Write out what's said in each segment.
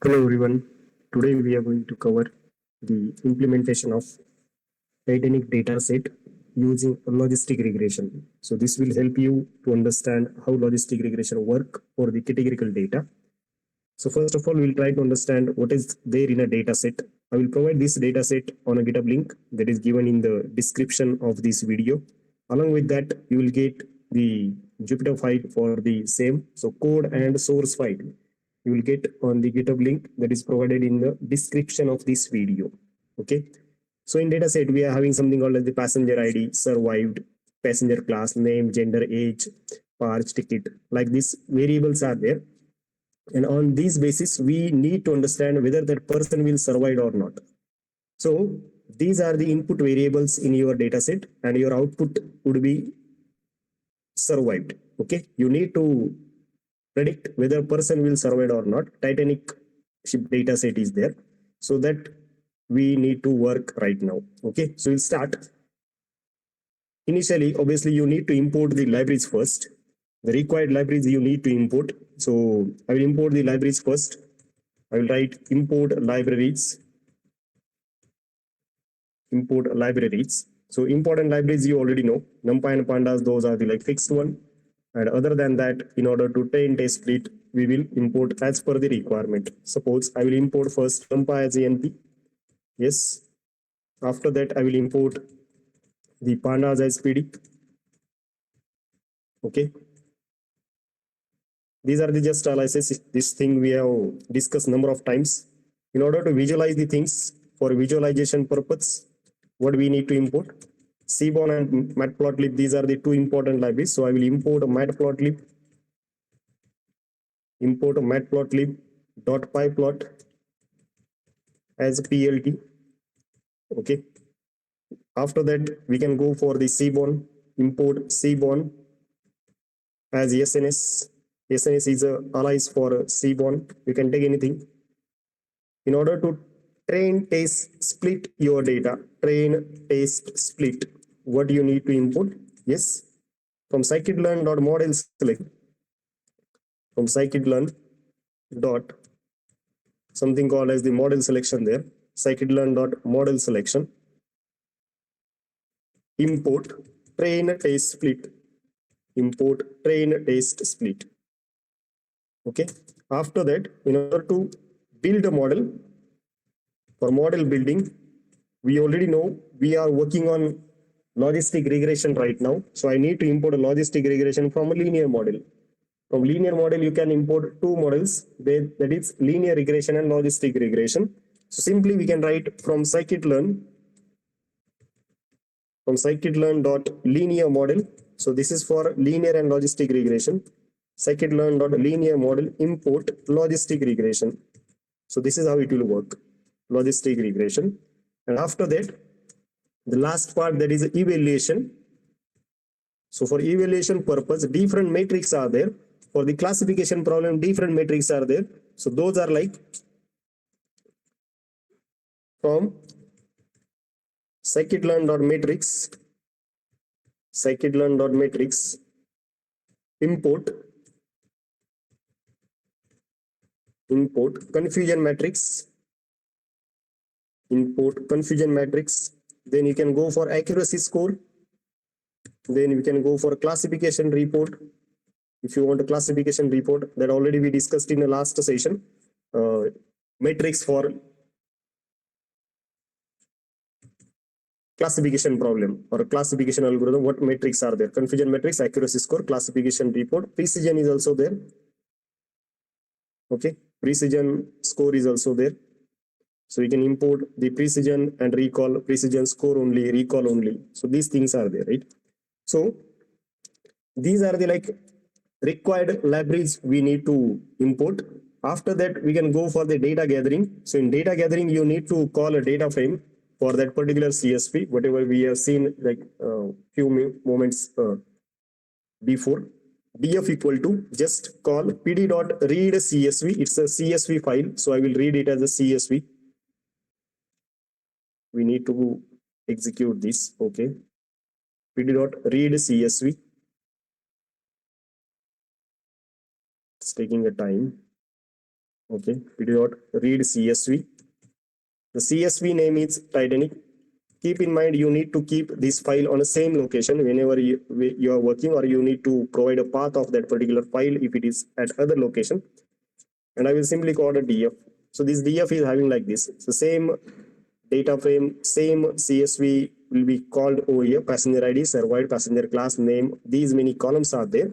Hello everyone. Today we are going to cover the implementation of Titanic dataset using logistic regression. So this will help you to understand how logistic regression work for the categorical data. So first of all, we'll try to understand what is there in a dataset. I will provide this dataset on a GitHub link that is given in the description of this video. Along with that, you will get the Jupyter file for the same. So code and source file you will get on the GitHub link that is provided in the description of this video. Okay. So in dataset, we are having something called as the passenger ID, survived, passenger class, name, gender, age, parts, ticket. Like these variables are there. And on this basis, we need to understand whether that person will survive or not. So these are the input variables in your dataset, and your output would be survived. Okay. You need to predict whether person will survive or not. Titanic ship data set is there, so that we need to work right now. Okay, so we'll start. Initially, obviously, you need to import the libraries first. The required libraries you need to import. So I will import the libraries first. I will write import libraries. Import libraries. So important libraries you already know. NumPy and Pandas, those are the like fixed one. And other than that, in order to train test fleet, we will import as per the requirement. Suppose I will import first NumPy as ANP. Yes. After that, I will import the Pandas as PD. Okay. These are the just analysis. This thing we have discussed number of times. In order to visualize the things for visualization purpose, what we need to import? Seaborn and Matplotlib, these are the two important libraries. So I will import Matplotlib, import Matplotlib.pyplot as PLT. Okay. After that, we can go for the Seaborn, import Seaborn as SNS. SNS is a alias for Seaborn. You can take anything. In order to train, test, split your data, train, test, split, what you need to import? Yes, from scikit-learn.model select, from scikit-learn dot something called as the model selection there, scikit-learn.model selection, import train, test, split, import train, test, split. Okay. After that, in order to build a model, for model building, we already know we are working on logistic regression right now. So I need to import a logistic regression from a linear model. From linear model, you can import two models, that is linear regression and logistic regression. So simply we can write from scikit-learn, scikit-learn.linear model. So this is for linear and logistic regression. Scikit-learn.linear model import logistic regression. So this is how it will work, logistic regression. And after that, the last part, that is evaluation. So for evaluation purpose, different metrics are there. For the classification problem, different metrics are there. So those are like from scikit-learn.matrix, scikit-learn.matrix, import confusion matrix, import confusion matrix. Then you can go for accuracy score. Then you can go for classification report. If you want a classification report, that already we discussed in the last session. Matrix for classification problem or classification algorithm, what metrics are there? Confusion matrix, accuracy score, classification report, precision is also there. Okay, precision score is also there. So we can import the precision and recall, precision score only, recall only. So these things are there, right? So these are the like required libraries we need to import. After that, we can go for the data gathering. So in data gathering, you need to call a data frame for that particular CSV, whatever we have seen like few moments before. Df equal to just call pd.read CSV. It's a CSV file, so I will read it as a CSV. We need to execute this. Okay, pd.read CSV. It's taking a time. Okay, pd dot read CSV. The CSV name is Titanic. Keep in mind, you need to keep this file on the same location whenever you are working, or you need to provide a path of that particular file if it is at other location. And I will simply call it df. So this df is having like this. So same data frame, same CSV will be called over here. Passenger ID, served, passenger class, name. These many columns are there.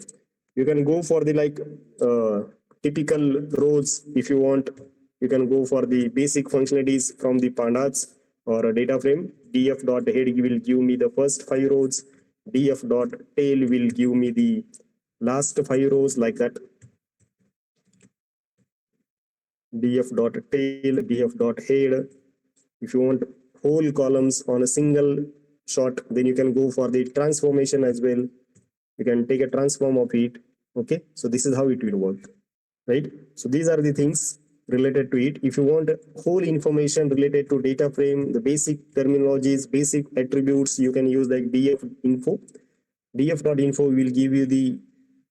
You can go for the typical rows if you want. You can go for the basic functionalities from the pandas or a data frame. df.head will give me the first 5 rows. df.tail will give me the last 5 rows, like that. df.tail, df.head. If you want whole columns on a single shot, then you can go for the transformation as well. You can take a transform of it. Okay, so this is how it will work, right? So these are the things related to it. If you want whole information related to data frame, the basic terminologies, basic attributes, you can use like df info. df.info will give you the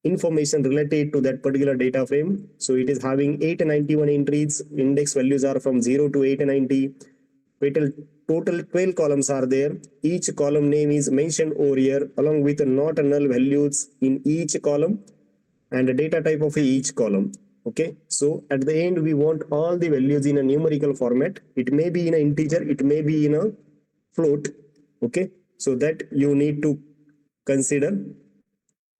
information related to that particular data frame. So it is having 891 entries. Index values are from 0 to 890. Total 12 columns are there. Each column name is mentioned over here along with not null values in each column and the data type of each column. Okay, so at the end we want all the values in a numerical format. It may be in an integer, it may be in a float. Okay, so that you need to consider.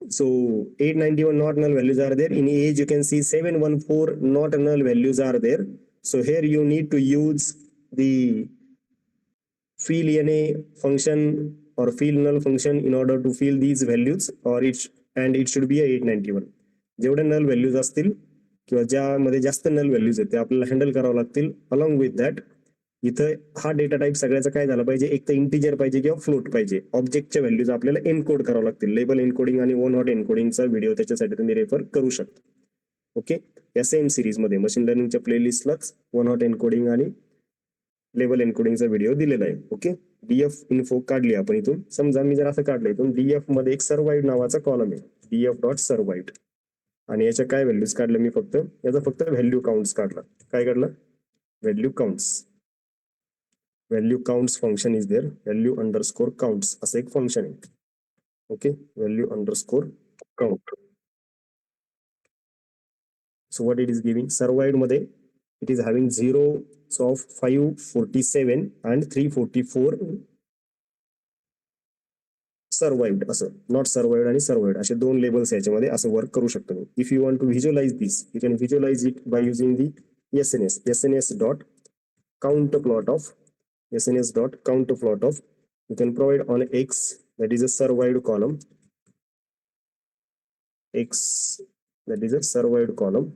So 891 not null values are there. In age you can see 714 not null values are there. So here you need to use the fill NA function or fill null function in order to fill these values, or it should be a 891. जेवढे null values असतील किंवा ज्यामध्ये जास्त null values आहेत ते आपल्याला handle करावं लागतील. अलॉंग विथ दॅट इथं हा डेटा टाईप सगळ्याचा काय झाला पाहिजे, एक तर इंटिजर पाहिजे किंवा फ्लोट पाहिजे. ऑब्जेक्टच्या व्हॅल्यूज आपल्याला एनकोड करावं लागतील. लेबल एनकोडिंग आणि वन हॉट एनकोडिंगचा व्हिडिओ त्याच्यासाठी तुम्ही रेफर करू शकता. ओके, या सेम सिरीज मध्ये मशीन लर्निंगच्या प्लेलिस्टलाच वन हॉट एनकोडिंग आणि लेबल एनकोडिंगचा व्हिडिओ दिलेला आहे. ओके, डीएफ इन्फो काढली आपण इथून. समजा मी जर असं काढलं इथून डीएफ मध्ये एक सर्वाइड नावाचा कॉलम आहे, डीएफ डॉट सर्वाइड, आणि याच्या काय व्हॅल्यूज काढल्या मी, फक्त याचा फक्त व्हॅल्यू काउंट्स काढला. काय काढला, value counts. Value counts function is there. Value underscore counts असं एक फंक्शन आहे. Okay, value underscore count. So what it is giving, survived मध्ये it is having 0 of 547 and 344 survived. असं नॉट सर्वाइव्ड आणि survived असे दोन लेबल्स याच्यामध्ये असं वर्क करू शकतो मी. If you want to visualise this, you can visualise it by using the SNS dot count plot of SNS dot count plot of. You can provide on X, that is a survived column. X, that is a survived column.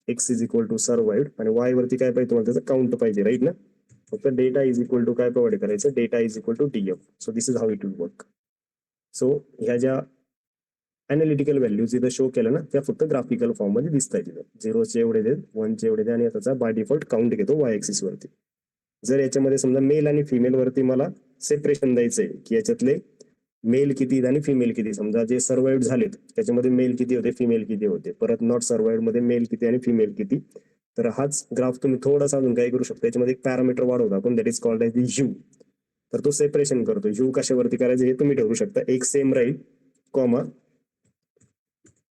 X is equal to survived आणि Y वरती काय पाहिजे तुम्हाला, त्याचं count पाहिजे, right ना. फक्त data is equal to काय प्रोव्हाइड करायचं, data is equal to DF. So this is how it will work. So ह्या ज्या अनालिटिकल व्हॅल्यूज इथं शो केल्या ना, त्या फक्त ग्राफिकल फॉर्म मध्ये दिसत आहेत. 0चे एवढे देत, 1चे एवढे दे, आणि त्याचा बाय डिफॉल्ट काउंट घेतो Y ऍक्सिस वरती. जर याच्यामध्ये समजा मेल आणि फिमेल वरती मला सेपरेशन द्यायचंय की याच्यातले मेल किती आणि फिमेल किती, समजा जे सर्वाइव्ड झालेत त्याच्यामध्ये मेल किती होते, फिमेल किती होते, परत नॉट सर्वाइव्ड मध्ये मेल किती आणि फिमेल किती. तर हाच ग्राफ तुम्ही थोडासा अजून काय करू शकता, याच्यामध्ये एक पॅरामीटर वाढवतो आपण, that is called as the you. तर तो सेपरेशन करतो. यू कशावरती करायचं हे तुम्ही ठरवू शकता. एक सेम राहील, comma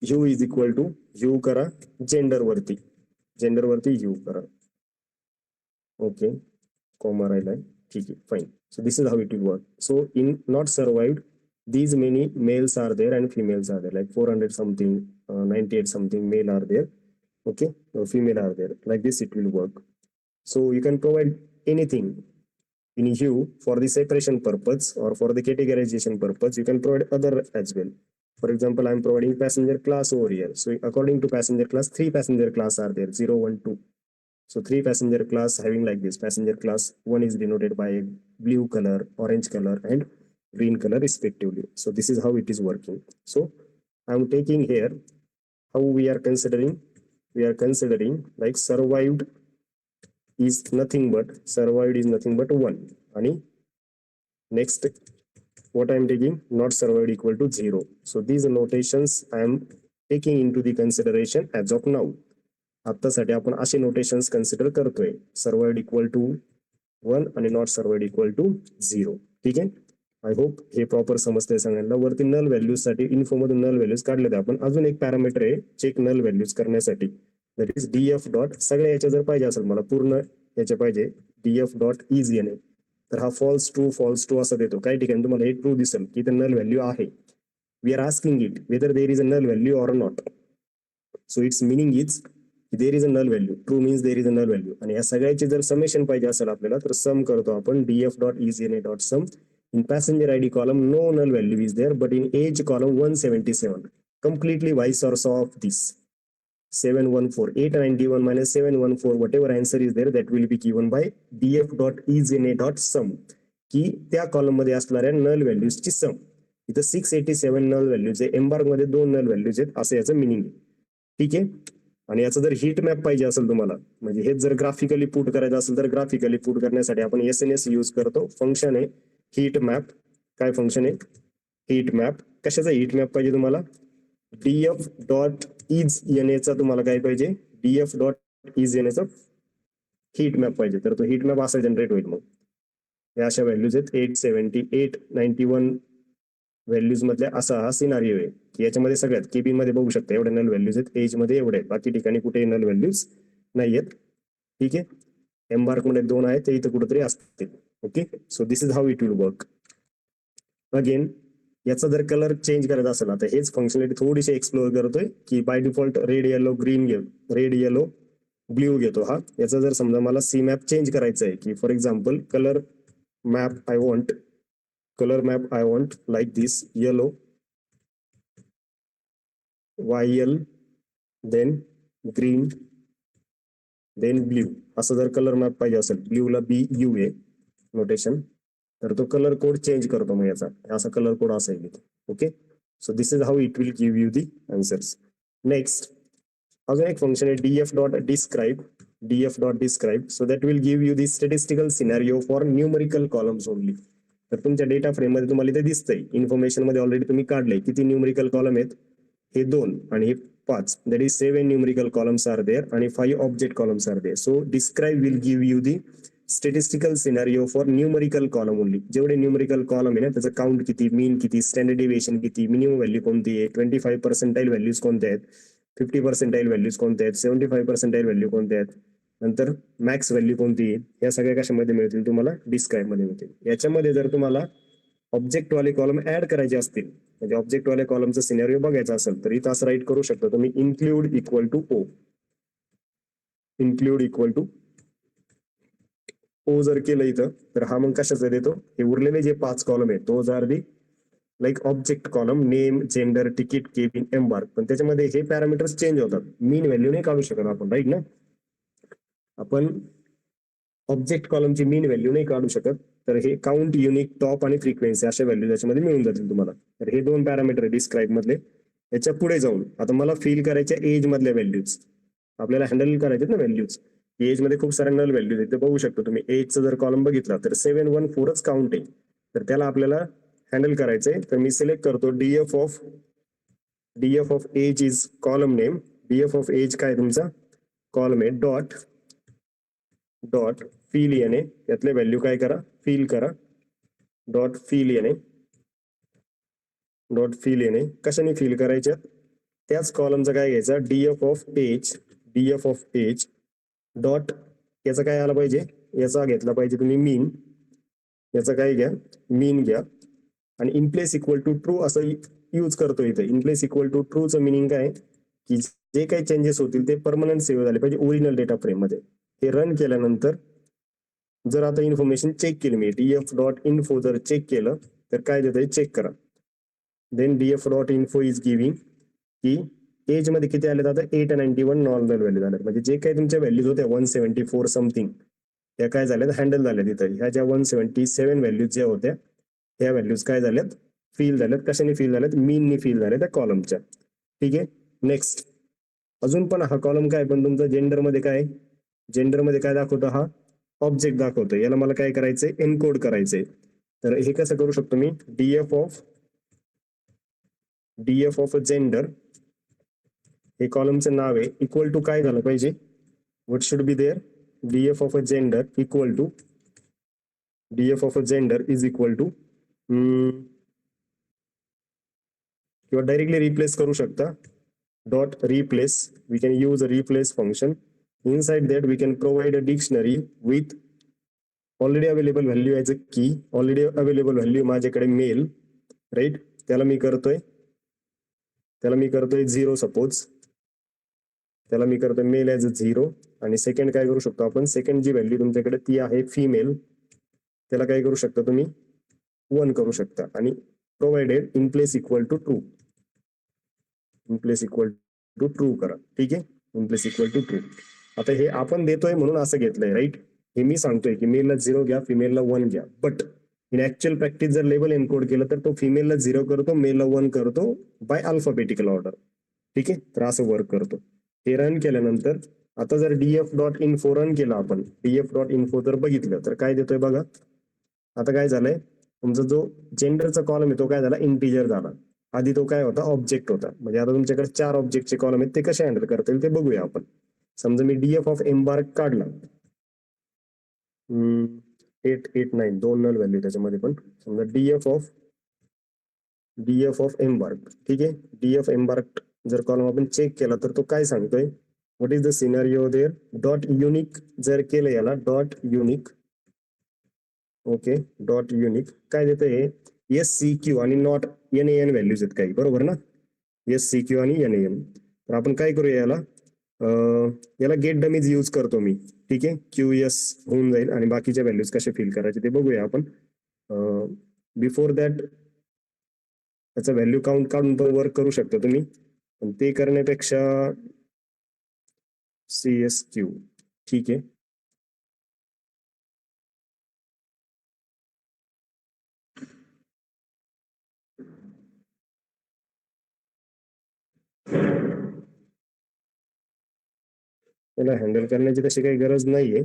hue is equal to hue करा जेंडर वरती, जेंडर वरती यू करा. ओके, कॉमा राहिलाय, ठीक आहे, fine. So this is how it will work. So in not survived, these many males are there and females are there, like 400 something, 98 something male are there. Okay, female are there. Like this it will work. So you can provide anything in hue for the separation purpose or for the categorization purpose. You can provide other as well. For example, I am providing passenger class over here. So according to passenger class, 3 passenger class are there, 0, 1, 2. So 3 passenger class having like this. Passenger class 1 is denoted by blue color, orange color and green color respectively. So this is how it is working. So I'm taking here how we are considering. We are considering like survived is nothing but 1. And next what I am taking, not survived equal to 0. So these notations I am taking into the consideration as of now. आतासाठी आपण असे notations consider करतोय, सर्व्हर्ड equal to 1 आणि not सर्व्हर्ड equal to 0. ठीक आहे. I hope हे proper समजतंय सगळ्यांना. वरती नल व्हॅल्यूज साठी इन्फो मधून नल व्हॅल्यूज काढले. आपण अजून एक पॅरामीटर आहे चेक नल व्हॅल्यूज करण्यासाठी, दॅट इज df डॉट. सगळ्या याच्या जर पाहिजे असेल मला पूर्ण याच्या पाहिजे df डॉट इज येणे, तर हा फॉल्स ट्रू असं देतो. काही ठिकाणी तुम्हाला हे ट्रू दिसेल की नल व्हॅल्यू आहे. We are asking it whether there is a null value or not. So its meaning is there is a null value. True means there is a null value. आणि या सगळ्याची जर summation पाहिजे असेल आपल्याला तर सम करतो आपण df डॉट इज येणे dot sum. In passenger ID column, no null value is there, but in age column 177, completely vice versa of this. 714, 891 minus 714, whatever answer is there, that will be given by df.isNA.sum. की त्या column मध्ये असणाऱ्या null values ची सम. इथं 687 null values आहे, embark मध्ये 2 null values आहेत, असं याचं मिनिंग आहे. ठीक आहे. आणि याचा जर हीट मॅप पाहिजे असेल तुम्हाला, म्हणजे हे जर ग्राफिकली पुट करायचं असेल तर ग्राफिकली पुट करण्यासाठी आपण SNS यूज करतो. फंक्शन आहे हीट मॅप. काय फंक्शन आहे? Heat map. कशाचा हीट मॅप पाहिजे तुम्हाला? df डॉट इज येण्याचा तुम्हाला काय पाहिजे? df डॉट इज येण्याचा हीट मॅप पाहिजे. तर तो हीट मॅप असा जनरेट होईल. मग या अशा व्हॅल्यूज आहेत 870, 891 व्हॅल्यूज मधल्या असा हा सिनारिओ आहे की याच्यामध्ये सगळ्यात केबी मध्ये बघू शकता एवढे नल व्हॅल्यूज आहेत, एज मध्ये एवढे आहेत, बाकी ठिकाणी कुठेही नल व्हॅल्यूज नाही आहेत. ठीक आहे. एम्बार्क मध्ये 2 आहेत, ते इथं कुठेतरी असतील. Okay. So this is how it will work. Again याचा जर कलर चेंज करायचा असेल, आता हेच फंक्शनॅलिटी थोडीशी एक्सप्लोर करतोय की by default red yellow green red yellow blue घेतो हा. याचा जर समजा मला सी मॅप चेंज करायचा आहे की for example colour map I want like this yellow YL then green then blue, असं जर कलर मॅप पाहिजे असेल, ब्ल्यूला BU आहे नोटेशन, तर तो कलर कोड चेंज करतो. मग याचा असा कलर कोड असेल. Okay. So this is how it will give you the answers. Next अजून एक फंक्शन आहे df dot describe. So that will give you the statistical scenario for numerical columns only. तर तुमच्या डेटा फ्रेम मध्ये तुम्हाला इथे दिसतंय, इन्फॉर्मेशन मध्ये ऑलरेडी तुम्ही काढलंय किती न्यूमरिकल कॉलम आहेत, हे 2 आणि हे 5. That is 7 numerical columns are there आणि 5 object columns are there. So describe will give you the statistical scenario for numerical column only. जेवढे न्यूमरिकल कॉलम आहे ना त्याचं काउंट किती, मीन किती, स्टँडर्ड डेविएशन किती, मिनिमम व्हॅल्यू कोणती आहे, 25 पर्सेंटाईल व्हॅल्यूज कोणत्या आहेत, 50 पर्सेंटाईल व्हॅल्यूज कोणत्या आहेत, 75 पर्सेंटाईल व्हॅल्यू कोणत्या आहेत, नंतर मॅक्स व्हॅल्यू कोणती आहे, या सगळ्या कशामध्ये मिळतील तुम्हाला? डिस्क्राइब मध्ये मिळतील. याच्यामध्ये जर तुम्हाला ऑब्जेक्ट वाले कॉलम ऍड करायचे असतील, म्हणजे ऑब्जेक्ट वाले कॉलमचा सिनारिओ बघायचा असेल, तर इथं असं राईट करू शकता तुम्ही include equal to O. Include equal to O जर केलं इथं तर हा मग कशाचा देतो? हे उरलेले जे 5 कॉलम आहेत those are the like object column, name, gender, ticket, cabin, embark. पण त्याच्यामध्ये हे पॅरामीटर्स चेंज होतात. मीन व्हॅल्यू नाही काढू शकत आपण, राईट ना? आपण ऑब्जेक्ट कॉलमची मीन व्हॅल्यू नाही काढू शकत. तर हे काउंट, युनिक, टॉप आणि फ्रिक्वेन्सी अशा व्हॅल्यू त्याच्यामध्ये मिळून जातील तुम्हाला. तर हे 2 पॅरामीटर डिस्क्राइब मधले. याच्या पुढे जाऊन आता मला फिल करायच्या एज मधल्या व्हॅल्यूज, आपल्याला हँडल करायचे ना व्हॅल्यूज. एज मध्ये खूप साऱ्या नल व्हॅल्यूज आहेत, ते बघू शकतो तुम्ही. एजचा जर कॉलम बघितला तर 714च काउंट आहे, तर त्याला आपल्याला हँडल करायचंय. तर मी सिलेक्ट करतो df of age is column name. df of age काय तुमचा कॉलम आहे, डॉट फिल येणे, यातले व्हॅल्यू काय करा, फिल करा. डॉट फिल येणे कशाने फिल करायच्या? त्याच कॉलमचा काय घ्यायचा, df ऑफ एज डॉट, याचा काय आला पाहिजे, याचा घेतला पाहिजे तुम्ही मीन. याचा काय घ्या, मीन घ्या. आणि इनप्लेस इक्वल टू ट्रू असं यूज करतो इथे. इनप्लेस इक्वल टू ट्रूचं मिनिंग काय की जे काही चेंजेस होतील ते परमनंट सेव्ह झाले पाहिजे ओरिजिनल डेटा फ्रेम मध्ये. हे रन केल्यानंतर जर आता इन्फॉर्मेशन चेक केली मी, df डॉट इन्फो जर चेक केलं तर काय देत चेक करा. Then df dot info is giving की एज मध्ये किती आले, आता 891 नॉर्मल व्हॅल्यू झाले. म्हणजे जे काही तुमच्या व्हॅल्यूज होत्या 174 समथिंग, त्या काय झाल्यात, हँडल झाल्या तिथं. ह्या ज्या 177 व्हॅल्यूज ज्या होत्या ह्या व्हॅल्यूज काय झाल्यात, फील झाल्यात. कशाने फील झाल्यात? मीनने फील झाल्या त्या कॉलमच्या. ठीक आहे. नेक्स्ट अजून पण हा कॉलम काय, पण तुमचा जेंडर मध्ये काय दाखवतो, हा ऑब्जेक्ट दाखवतो. याला मला काय करायचंय, एनकोड करायचंय. तर हे कसं करू शकतो मी, df ऑफ जेंडर हे कॉलमचं नाव आहे, इक्वल टू काय झालं पाहिजे, what should be there, DF of a gender equal to df of a gender is equal to किंवा डायरेक्टली रिप्लेस करू शकता, dot replace, we can use a replace function, inside that we can provide a dictionary with already available value as a key, already available value माझ्याकडे male, right, त्याला मी करतोय 0 suppose, त्याला मी करतोय मेल ॲज अ 0, आणि second काय करू शकतो आपण, सेकंड जी व्हॅल्यू तुमच्याकडे ती आहे फिमेल, त्याला काय करू शकता तुम्ही 1 करू शकता, आणि provided in place equal to true, in place equal to true करा, ठीक आहे, in place equal to true. आता हे आपण देतोय म्हणून असं घेतलंय, राईट, हे मी सांगतोय की मेलला 0 घ्या, फिमेलला 1 घ्या, बट इन ऍक्च्युअल प्रॅक्टिस जर लेबल एन्कोड केलं तर तो फिमेलला 0 करतो, मेलला 1 करतो बाय अल्फाबेटिकल ऑर्डर, ठीक आहे, तर असं वर्क करतो. हे रन केल्यानंतर आता जर डीएफ डॉट इन्फो रन केला आपण, डीएफ डॉट इन्फो जर बघितलं तर काय देतोय बघा, आता काय झालंय, तुमचा जो जेंडरचा कॉलम आहे तो काय झाला, इंटिजर झाला, आधी तो काय होता, ऑब्जेक्ट होता. म्हणजे आता तुमच्याकडे 4 ऑब्जेक्टचे कॉलम आहेत, ते कसे हँडल करता येईल ते बघूया आपण. समजा मी डीएफ ऑफ एम्बार्क काढला, 889 दोन नल व्हॅल्यू त्याच्यामध्ये, पण समजा डीएफ ऑफ एम्बार्क, ठीक आहे, डीएफ एम्बार्क जर कॉलम आपण चेक केला तर तो काय सांगतोय, what is the scenario there, dot unique जर केलं याला, dot unique, okay, dot unique काय देतंय, एस सी क्यू आणि नॉट एन एन व्हॅल्यूज आहेत काही, बरोबर ना, एस सी क्यू आणि एन एन. तर आपण काय करूया, याला गेट डमीज यूज करतो मी, ठीक आहे, क्यू एस होऊन जाईल, आणि बाकीच्या व्हॅल्यूज कसे फिल करायचे ते बघूया आपण. बिफोर दॅट त्याचा व्हॅल्यू काउंट काढून पण वर्क करू शकता तुम्ही, पण ते करण्यापेक्षा सी एस क्यू, ठीक आहे, त्याला हँडल करण्याची तशी काही गरज नाहीये,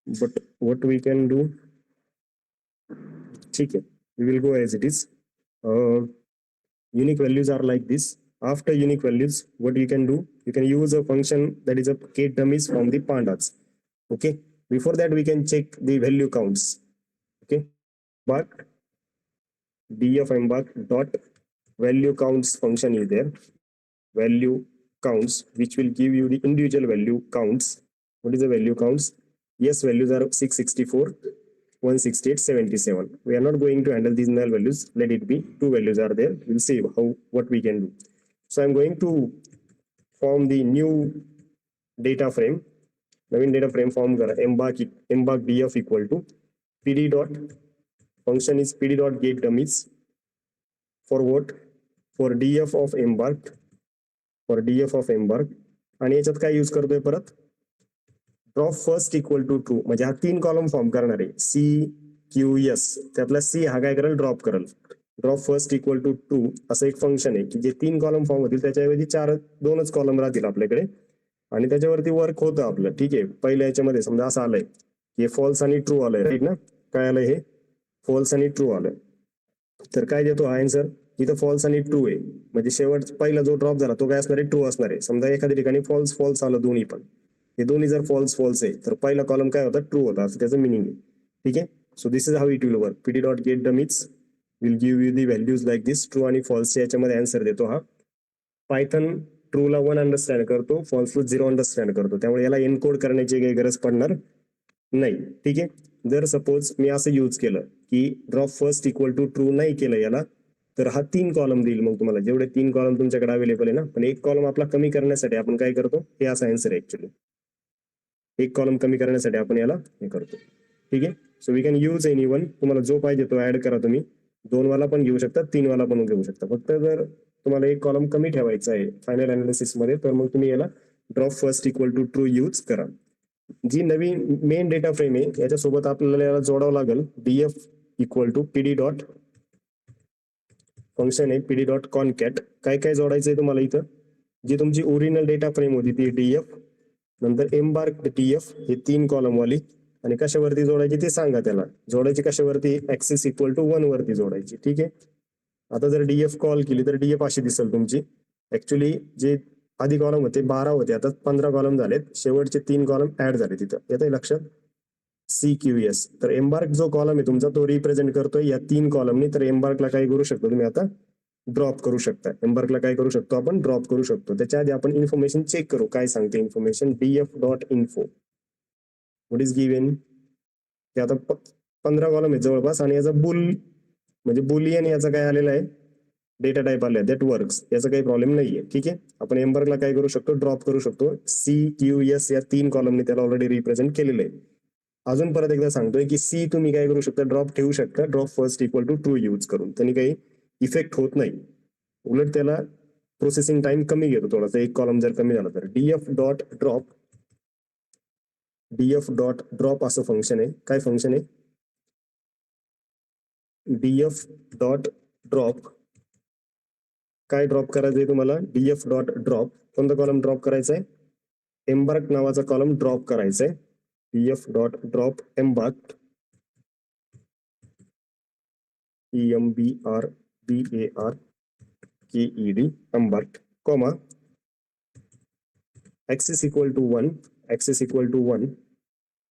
but what we can do, ठीक आहे, we will go as it is. Unique values are like this. After unique values, what you can do, you can use a function that is a get dummies from the pandas. Okay, before that we can check the value counts. Okay, but df embark dot value counts function is there, value counts, which will give you the individual value counts. What is the value counts? Yes, values are 664, 168, 77. We are not going to handle these null values, let it be, 2 values are there, we'll see what we can do. So I'm going to form the new data frame, Naveen data frame form करा, embark df equal to pd dot function is pd dot get dummies for what, for df of embark, आणि याच्यात काय use करतोय परत, drop first equal to true, म्हणजे हा 3 column form करणार आहे, सी क्यू एस, त्यातला सी हा काय करेल, ड्रॉप करेल, drop first equal to true असं एक फंक्शन आहे की जे 3 कॉलम फॉर्म होतील, त्याच्याऐवजी 2च कॉलम राहतील आपल्याकडे, आणि त्याच्यावरती वर्क होतं आपलं, ठीक आहे. पहिल्या याच्यामध्ये समजा असं आलंय की फॉल्स आणि ट्रू आलंय, राईट ना, काय आलंय, हे फॉल्स आणि ट्रू आलंय, तर काय देतो हा आन्सर, इथं फॉल्स आणि ट्रू आहे, म्हणजे शेवट पहिला जो ड्रॉप झाला तो काय असणार आहे, ट्रू असणार आहे. समजा एखाद्या ठिकाणी फॉल्स आलं दोन्ही पण, हे दोन्ही जर फॉल्स आहे तर पहिला कॉलम काय होता, ट्रू होता, असं त्याचं मिनिंग आहे, ठीक आहे. So this is how it will work, PD dot gate dummies will give you the values like this, true आणि फॉल्सच्या याच्यामध्ये आन्सर देतो हा. पायथन ट्रूला 1 अंडरस्टँड करतो, फॉल्सला 0 अंडरस्टँड करतो, त्यामुळे याला एनकोड करण्याची काही गरज पडणार नाही, ठीक आहे. जर सपोज मी असं यूज केलं की drop first equal to true नाही केलं याला, तर हा 3 कॉलम देईल मग तुम्हाला, जेवढे 3 कॉलम तुमच्याकडे अवेलेबल आहे ना, पण एक कॉलम आपला कमी करण्यासाठी आपण काय करतो, हे असा आन्सर आहे ऍक्च्युली, एक कॉलम कमी करण्यासाठी आपण याला हे करतो, ठीक आहे. So we can use any one, तुम्हाला जो पाहिजे तो ऍड करा, तुम्ही 2 वाला पण घेऊ शकता, 3 वाला पण घेऊ शकता, फक्त जर तुम्हाला एक कॉलम कमी ठेवायचा आहे फायनल अनालिसिस मध्ये, तर मग तुम्ही याला drop first equal to true use करा. जी नवीन मेन डेटा फ्रेम आहे याच्यासोबत आपल्याला याला जोडावं लागेल, DF equal to PD dot function आहे, पीडी डॉट कॉनकॅट, काय काय जोडायचंय तुम्हाला इथं, जी तुमची ओरिजिनल डेटा फ्रेम होती ती डीएफ, नंतर एम्बार्क डीएफ, हे 3 कॉलम वाली, आणि कशावरती जोडायची ते सांगा, त्याला जोडायची कशावरती, ऍक्सेस इक्वल टू 1 वरती जोडायची, ठीक आहे. आता जर डीएफ कॉल केली तर डीएफ अशी दिसेल तुमची, ऍक्च्युली जे आधी कॉलम होते 12 होते, आता 15 कॉलम झालेत, शेवटचे 3 कॉलम ऍड झाले तिथं. येतंय लक्षात? CQS. तर एम्बार्क जो कॉलम आहे तुमचा तो रिप्रेझेंट करतोय या 3 कॉलमनी. तर एम्बार्कला काय करू शकतो तुम्ही आता? ड्रॉप करू शकता. एम्बार्कला काय करू शकतो आपण? ड्रॉप करू शकतो. त्याच्या आधी आपण इन्फॉर्मेशन चेक करू, काय सांगते information. df.info what is given. ते आता 15 कॉलम आहे जवळपास, आणि याचा बुल म्हणजे बुलियन याचा काय आलेला आहे, डेटा टाईप आले दॅट वर्क्स. याचा काही प्रॉब्लेम नाहीये. ठीक आहे. आपण एम्बार्कला काय करू शकतो? ड्रॉप करू शकतो. CQS या 3 कॉलमने त्याला ऑलरेडी रिप्रेझेंट केलेलं आहे. अजून परत एकदा सांगतोय की सी तुम्ही काय करू शकता? ड्रॉप ठेवू शकता. Drop first equal to true use करून. त्यांनी काही इफेक्ट होत नाही, उलट त्याला प्रोसेसिंग टाइम कमी घेतो थोडासा, एक कॉलम जर कमी झाला तर. df.drop असं फंक्शन आहे. काय फंक्शन आहे? df.drop. काय ड्रॉप करायचंय तुम्हाला? df.drop. कोणता कॉलम ड्रॉप करायचा आहे? एम्बार्क नावाचा कॉलम ड्रॉप करायचा आहे. df.drop embarked, EMBRKED, embarked, comma, axis equal to 1,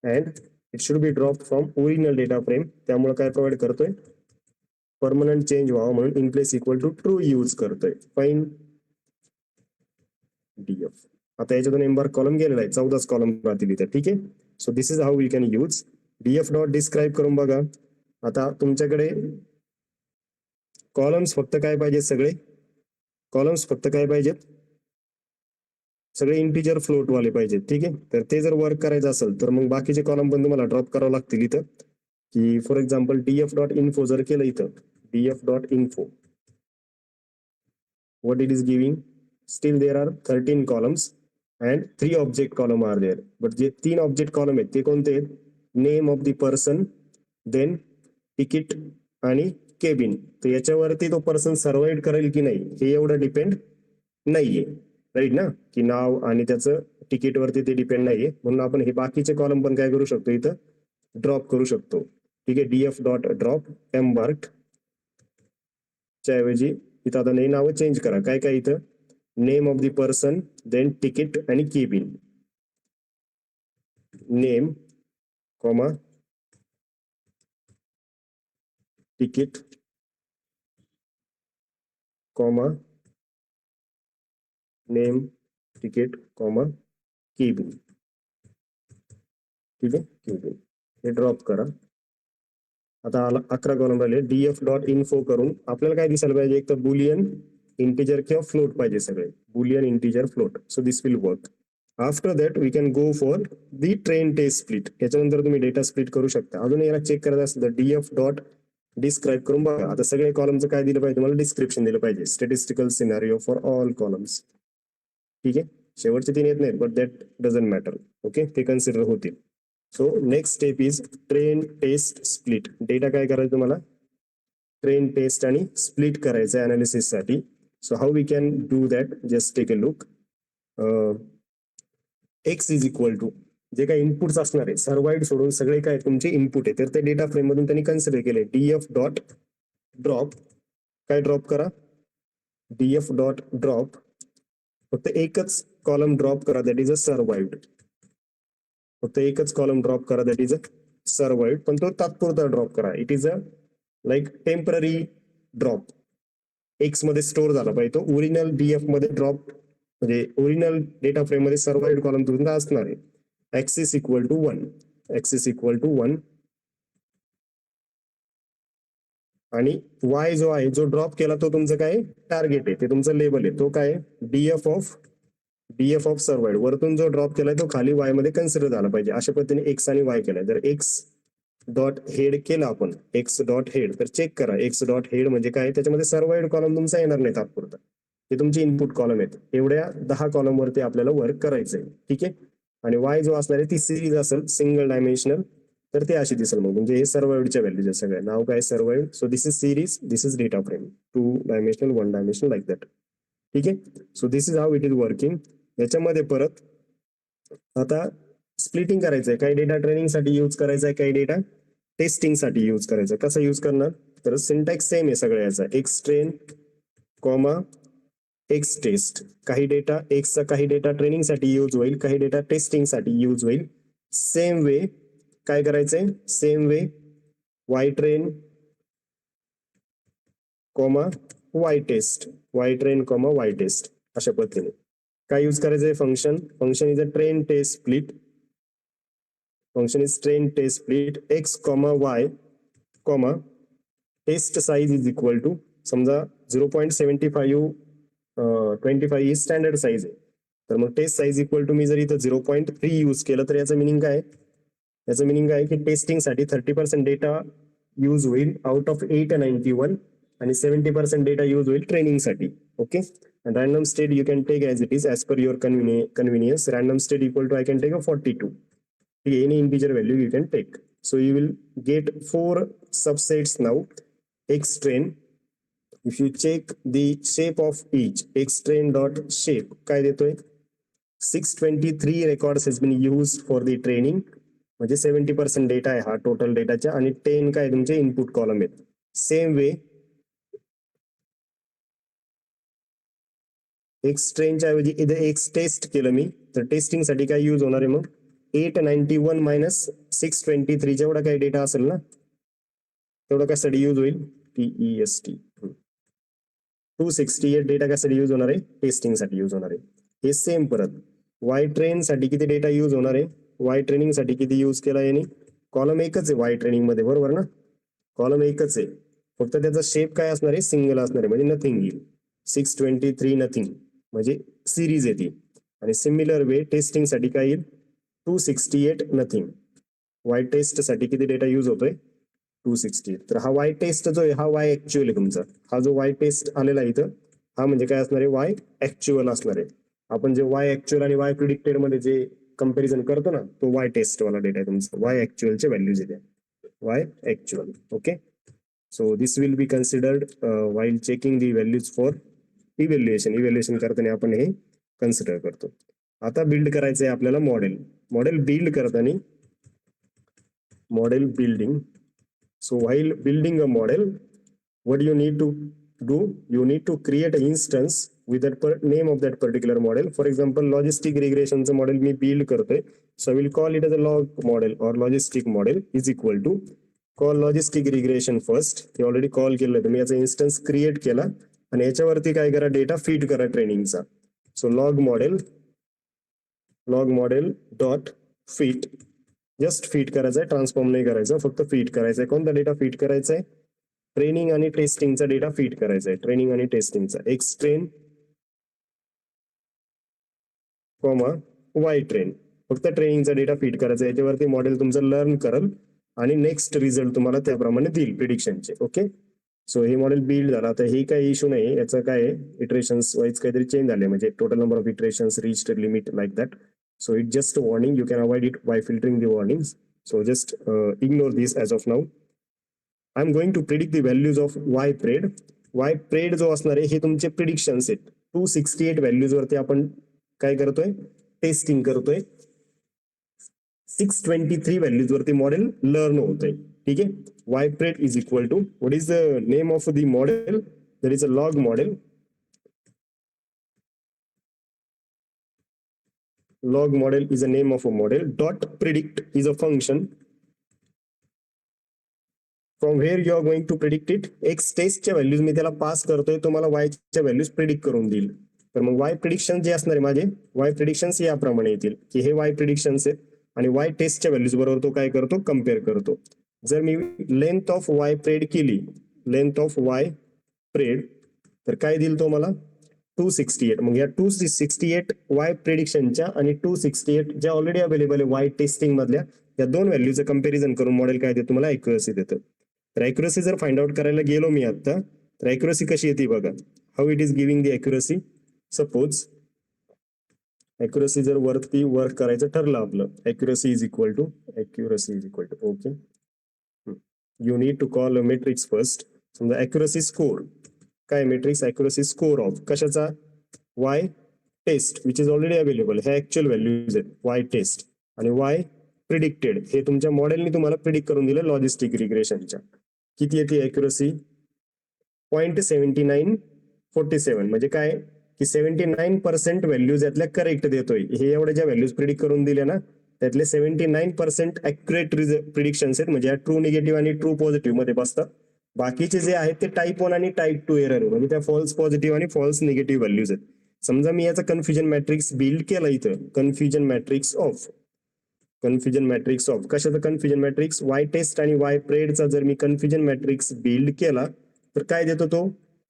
and it should be dropped from original data frame. त्यामुळे काय प्रोव्हाइड करतोय? परमनंट चेंज व्हावा म्हणून in place equal to true use करतोय. फाईन. df. आता याच्यातून एम्बार्क कॉलम गेलेला आहे, 14 कॉलम राहतील इथे. ठीक आहे. So this is how we can use df dot describe करून बघा. आता तुमच्याकडे कॉलम्स फक्त काय पाहिजेत? सगळे कॉलम्स फक्त काय पाहिजेत? सगळे इंटिजर फ्लोट वाले पाहिजेत. ठीक आहे. तर ते जर वर्क करायचं असेल तर मग बाकीचे कॉलम पण तुम्हाला ड्रॉप करावं लागतील इथं. की फॉर एक्झाम्पल df.info जर केलं इथं, df.info, what it is giving, still there are 13 columns and 3 object column are there. But जे 3 ऑब्जेक्ट कॉलम आहेत ते कोणते आहेत? Name of the person, then ticket आणि केबिन. तर याच्यावरती तो पर्सन सर्वाइव्ह करेल की नाही हे एवढं डिपेंड नाहीये, राईट ना? की नाव आणि त्याचं तिकीट वरती ते डिपेंड नाहीये. म्हणून आपण हे बाकीचे कॉलम पण काय करू शकतो? इथं ड्रॉप करू शकतो. ठीक आहे. df.drop embarked च्या ऐवजी इथं आता नाही नावं चेंज करा. काय काय इथं? Name of the person, then ticket आणि cabin. Name comma ticket comma name ticket comma cabin. ठीक आहे. केबिन हे ड्रॉप करा. आता 11 कॉलम राहिले. df.info करून आपल्याला काय दिसायला पाहिजे? एक तर बुलियन, इंटिजर किंवा फ्लोट पाहिजे. सगळे boolean, integer, float. So this will work. After that we can go for the train test split. याच्यानंतर तुम्ही डेटा स्प्लिट करू शकता. अजून याला चेक करायचं असेल तर df. डिस्क्राईब करून बघा. आता सगळे कॉलमचं काय दिलं पाहिजे तुम्हाला? डिस्क्रिप्शन दिलं पाहिजे. Statistical scenario for all columns. ठीक आहे. शेवटचे 3 येत नाहीत, but that doesn't matter. Okay, ते कन्सिडर होतील. So next step is train test split. Data काय करायचं तुम्हाला? ट्रेन टेस्ट आणि स्प्लिट करायचं अनालिसिस साठी. So how we can do that? Just take a look. X is equal to जे काही इनपुट्स असणार आहे सर्वाइड सोडून सगळे काय तुमचे इनपुट आहे, तर ते डेटा फ्रेम मधून त्यांनी कन्सिडर केले. df.drop काय ड्रॉप करा? df.drop फक्त एकच कॉलम ड्रॉप करा, दॅट इज अ सर्वाइव्ड. फक्त एकच कॉलम ड्रॉप करा, दॅट इज अ सर्वाइव्ड. पण तो तात्पुरता ड्रॉप करा. It is a like temporary drop. X मध्ये स्टोअर झाला पाहिजे तो. ओरिजिनल डीएफ मध्ये ड्रॉप म्हणजे ओरिजिनल डेटा फ्रेम मध्ये सर्वाइव्ड कॉलम तुमचा असणार आहे. Axis equal to 1, axis equal to 1, आणि वाय जो आहे जो ड्रॉप केला तो तुमचं काय टार्गेट आहे, ते तुमचं लेबल आहे. तो काय? DF of survived. वरतून जो ड्रॉप केलाय तो खाली वाय मध्ये कन्सिडर झाला पाहिजे. अशा पद्धतीने एक्स आणि वाय केलाय. जर एक्स डॉट हेड केला आपण, एक्स डॉट हेड, तर चेक करा एक्स डॉट हेड म्हणजे काय? त्याच्यामध्ये सर्वाइव्ड कॉलम तुमचा येणार नाही तात्पुरता. ते तुमचे इनपुट कॉलम आहेत. एवढ्या 10 कॉलम वरती आपल्याला वर्क करायचंय. ठीक आहे. आणि वाय जो असणार आहे ती सिरीज असेल, सिंगल डायमेन्शनल, तर ते अशी दिसेल. मग म्हणजे हे सर्वाइव्डच्या व्हॅल्यूज आहे सगळ्या. नाव काय? Survived. So this is series, this is data frame, 2 dimensional, 1 dimensional, like that. ठीक आहे. So this is how it is working. याच्यामध्ये परत आता स्प्लिटिंग करायचंय. काही डेटा ट्रेनिंग साठी यूज करायचा आहे, काही डेटा टेस्टिंग साठी यूज करायचा. कसं यूज करणार? तर सिंटॅक्स सेम आहे सगळ्याचा. X train comma X test, काही डेटा एक्सचा काही डेटा ट्रेनिंगसाठी यूज होईल, काही डेटा टेस्टिंगसाठी यूज होईल. सेम वे काय करायचंय, same way Y train comma Y test, Y train comma Y test अशा पद्धतीने काय यूज करायचंय, function is a train test split, function is train test split X comma Y comma test size is equal to, समजा 0.75 25 ही standard size आहे, तर मग test size equal to मी जर इथं 0.3 यूज केलं तर याचं मिनिंग काय, याचं मिनिंग काय की टेस्टिंगसाठी 30% डेटा यूज होईल आउट ऑफ 891 आणि 70% डेटा यूज होईल ट्रेनिंगसाठी. Okay, and random state you can take as it is as per your convenience. Random state equal to I can take a 42. Any integer value you can take. So you will get 4 subsets now. X train. If you check the shape of each, X train dot shape काय देतोय, 623 records has been used for the training. म्हणजे 70% data आहे हा total डेटाच्या, आणि 10 काय तुमचे input column आहेत. सेम वे एक्स ट्रेनच्या ऐवजी इथे एक्स टेस्ट केलं मी, तर टेस्टिंग साठी काय यूज होणार आहे, मग 891 मायनस 623 जेवढा काही डेटा असेल ना तेवढा कशासाठी यूज होईल, TEST 268 डेटा कशासाठी यूज होणार आहे, टेस्टिंग साठी यूज होणार आहे. हे सेम परत वाय ट्रेन साठी किती डेटा यूज होणार आहे, वाय ट्रेनिंग साठी किती यूज केला याने, कॉलम एकच आहे वाय ट्रेनिंग मध्ये, बरोबर ना, कॉलम एकच आहे, फक्त त्याचा शेप काय असणार आहे, सिंगल असणार आहे, म्हणजे नथिंग येईल. 623 नथिंग म्हणजे सिरीज येते. आणि सिमिलर वे टेस्टिंग साठी काय येईल, 268 नथिंग. वाय टेस्ट साठी किती डेटा यूज होतोय, 268. तर हा वाय टेस्ट जो आहे हा वाय ऍक्च्युअल आहे तुमचा, हा जो वाय टेस्ट आलेला आहे इथं हा म्हणजे काय असणार आहे, वाय ऍक्च्युअल असणार आहे. आपण जे वाय ऍक्च्युअल आणि वाय प्रिडिक्टेड मध्ये जे कंपॅरिझन करतो ना, तो वाय टेस्ट वाला डेटा आहे तुमचा, वाय ऍक्च्युअलचे व्हॅल्यूज येते, Y actual. Okay, so this will be considered while checking the values for evaluation करताना आपण हे कन्सिडर करतो. आता बिल्ड करायचं आहे आपल्याला मॉडेल बिल्ड करताना, model building. So while building a model, what you need to do, you need to create an instance with that name of that particular model. For example, logistic regression चं model मी build करतोय, so I will call it as a log model or logistic model is equal to call logistic regression first, हे already call केलं, तुम्ही याचा instance create केला आणि याच्यावरती काय करा, डेटा फीड करा ट्रेनिंगचा. So log model dot fit, just feed करायचा आहे, ट्रान्सफॉर्म नाही करायचं, फक्त फीड करायचा आहे. कोणता डेटा फीड करायचा आहे, ट्रेनिंग आणि टेस्टिंगचा डेटा फीड करायचा आहे, ट्रेनिंग आणि टेस्टिंगचा. X train comma Y train, फक्त ट्रेनिंगचा डेटा फीड करायचा आहे, याच्यावरती मॉडेल तुमचं लर्न करल आणि नेक्स्ट रिझल्ट तुम्हाला त्याप्रमाणे देईल प्रिडिक्शनचे. ओके, सो हे मॉडेल बिल्ड झाला. आता हे काही इश्यू नाही, याचं काय इटरेशन्स वाईज काहीतरी चेंज झाले, म्हणजे total number of iterations reached limit like that. So it just warning, you can avoid it by filtering the warnings. So just ignore this as of now. I am going to predict the values of y pred जो असणार आहे हे तुमचे प्रिडिक्शन्स आहेत. 268 values वरती आपण काय करतोय, टेस्टिंग करतोय. 623 व्हॅल्यूज वरती मॉडेल लर्न होतंय. ठीक आहे, Y pred is equal to, what is the name of the model, that is a log model. Log model is a name of a model. Dot predict is a function from where you are going to predict it. X test च्या values मी त्याला pass करतोय, तो मला y च्या values predict करून देईल. तर मग y प्रिडिक्शन जे असणार आहे माझे, y प्रिडिक्शन्स याप्रमाणे येतील की हे y प्रिडिक्शन्स आहेत आणि y टेस्टच्या व्हॅल्यूज बरोबर तो काय करतो, कम्पेअर करतो. जर मी लेंथ ऑफ y प्रेड केली, लेंथ ऑफ y प्रेड, तर काय देईल तो मला, 268. मग या 268 वाय प्रेडिक्शनच्या आणि 268 ज्या ऑलरेडी अवेलेबल आहे वाय टेस्टिंग मधल्या, या दोन व्हॅल्यूचं कंपॅरिझन करून मॉडेल काय देतं, तुम्हाला ॲक्युरसी देतं. तर ॲक्युरसी जर फाइंड आउट करायला गेलो मी आता, तर ॲक्युरसी कशी येते बघा, how it is giving the accuracy. Suppose accuracy जर वरती वर्क करायचं ठरलं आपलं, accuracy is equal to okay, you need to call a metrics first. समजा ॲक्युरसी स्कोर काय, मेट्रिक्स ॲक्युरसी स्कोर ऑफ कशाचा, Y test which is already available, हे actual values आहेत वाय टेस्ट, आणि वाय प्रिडिक्टेड हे तुमच्या मॉडेलने तुम्हाला प्रिडिक्ट करून दिलं लॉजिस्टिक रिग्रेशनच्या. किती येते ॲक्युरसी, 0.7947, म्हणजे काय, की 79% व्हॅल्यूज यातल्या करेक्ट देतोय. हे एवढ्या ज्या व्हॅल्यूज प्रिडिक्ट करून दिल्या ना त्यातले 79% ऍक्युरेट प्रिडिक्शन्स आहेत, म्हणजे ट्रू निगेटिव्ह आणि ट्रू पॉझिटिव्ह मध्ये बसतात. बाकीचे जे आहेत ते टाईप 1 आणि टाईप 2 एरर, म्हणजे त्या फॉल्स पॉझिटिव्ह आणि फॉल्स निगेटिव्ह व्हॅल्यूज आहेत. समजा मी याचा कन्फ्युजन मॅट्रिक्स बिल्ड केला इथं, कन्फ्युजन मॅट्रिक्स ऑफ कशाचं कन्फ्युजन मॅट्रिक्स, वाय टेस्ट आणि वाय प्रेडचा जर मी कन्फ्युजन मॅट्रिक्स बिल्ड केला तर काय देतो तो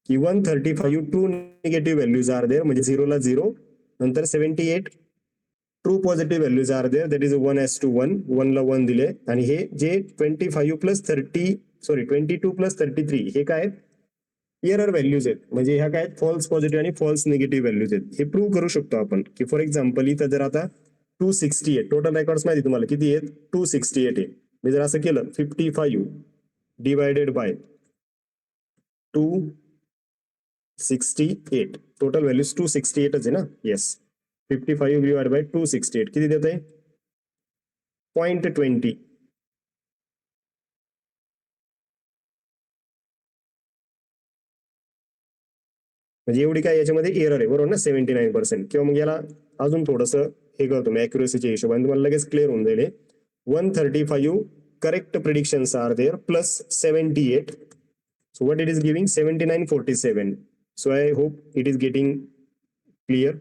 की 135 true negative values are there, म्हणजे 0 ला 0, नंतर 78 true positive values are there, that is 1:1, 1 ला 1 दिले. आणि हे जे 22 प्लस 33 हे काय एरर व्हॅल्यूज आहेत, म्हणजे ह्या काय फॉल्स पॉझिटिव्ह आणि फॉल्स निगेटिव्ह व्हॅल्यूज आहेत. हे प्रूव्ह करू शकतो आपण की फॉर एक्झाम्पल इथं जर आता 268 टोटल रेकॉर्ड्स माहिती तुम्हाला किती आहेत, 268 आहे. मी जर असं केलं 55 डिवायडेड बाय 268, टोटल व्हॅल्यूज 268 आहे ना, येस. 55 डिवाइड बाय 268 किती देत आहे, 0.20. म्हणजे एवढी काय याच्यामध्ये एरर आहे, बरोबर ना, 79%. किंवा मग याला अजून थोडंसं हे करतो मी ॲक्युरेसीच्या हिशोबाने, तुम्हाला लगेच क्लिअर होऊन जाईल. 135 correct predictions are there plus 78, so what it is giving 7947. So I hope it is getting clear.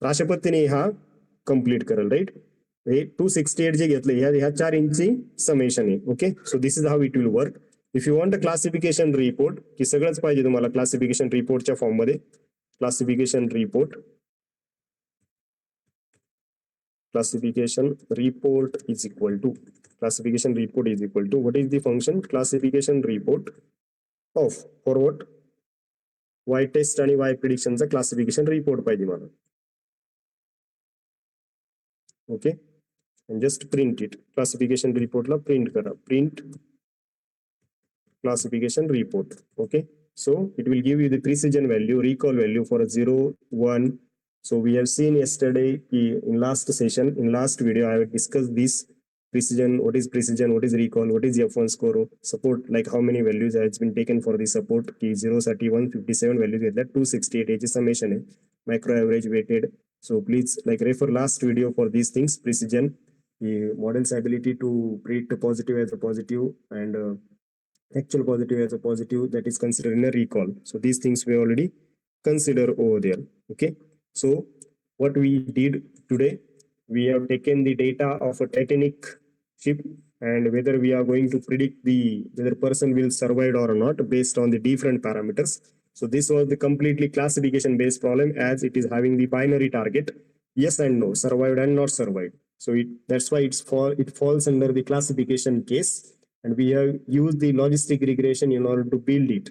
अशा पद्धतीने हा कम्प्लीट करेल, राईट. हे 268 जे घेतले ह्या 4 इंची समेशन आहे. Okay, so this is how it will work. If you want a classification report, की सगळंच पाहिजे तुम्हाला क्लासिफिकेशन रिपोर्टच्या फॉर्म मध्ये, classification report is equal to what is the function classification report of for what, y test आणि y प्रिडिक्शनचा classification report पाहिजे मला. Okay, just print it. Classification रिपोर्टला प्रिंट करा, print classification report. Okay, so it will give you the precision value, recall value for 0, 1. So we have seen yesterday in last session, in last video I have discussed this precision, what is recall, what is F1 score, support, like how many values has been taken for the support. Ki 0 साठी 157 values घेतल्या, 268 याची summation आहे, macro average weighted. So please like refer last video for these things. Precision, the model's ability to predict positive as a positive and actual positive as a positive, that is considered in a recall. So these things we already consider over there. Okay, so what we did today, we have taken the data of a Titanic ship and whether we are going to predict whether person will survive or not based on the different parameters. So this was the completely classification based problem, as it is having the binary target, yes and no, survived and not survived. So that's why it falls under the classification case, and we have used the logistic regression in order to build it.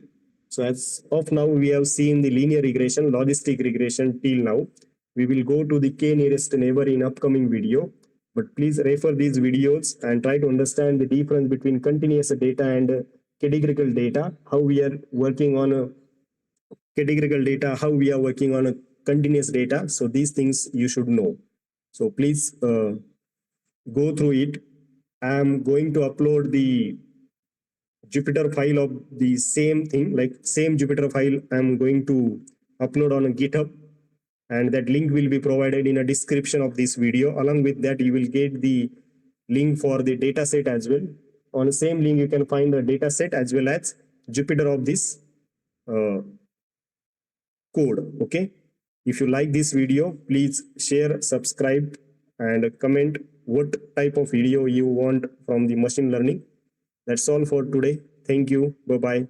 So as of now, we have seen the linear regression, logistic regression till now. We will go to the k nearest neighbor in upcoming video, but please refer these videos and try to understand the difference between continuous data and categorical data, how we are working on a categorical data, how we are working on a continuous data. So these things you should know. So please go through it. I am going to upload the Jupyter file of the same thing, like same Jupyter file I am going to upload on a GitHub, and that link will be provided in a description of this video. Along with that, you will get the link for the data set as well. On the same link, you can find the data set as well as Jupyter of this code. Okay, if you like this video, please share, subscribe, and comment what type of video you want from the machine learning. That's all for today. Thank you. Bye bye.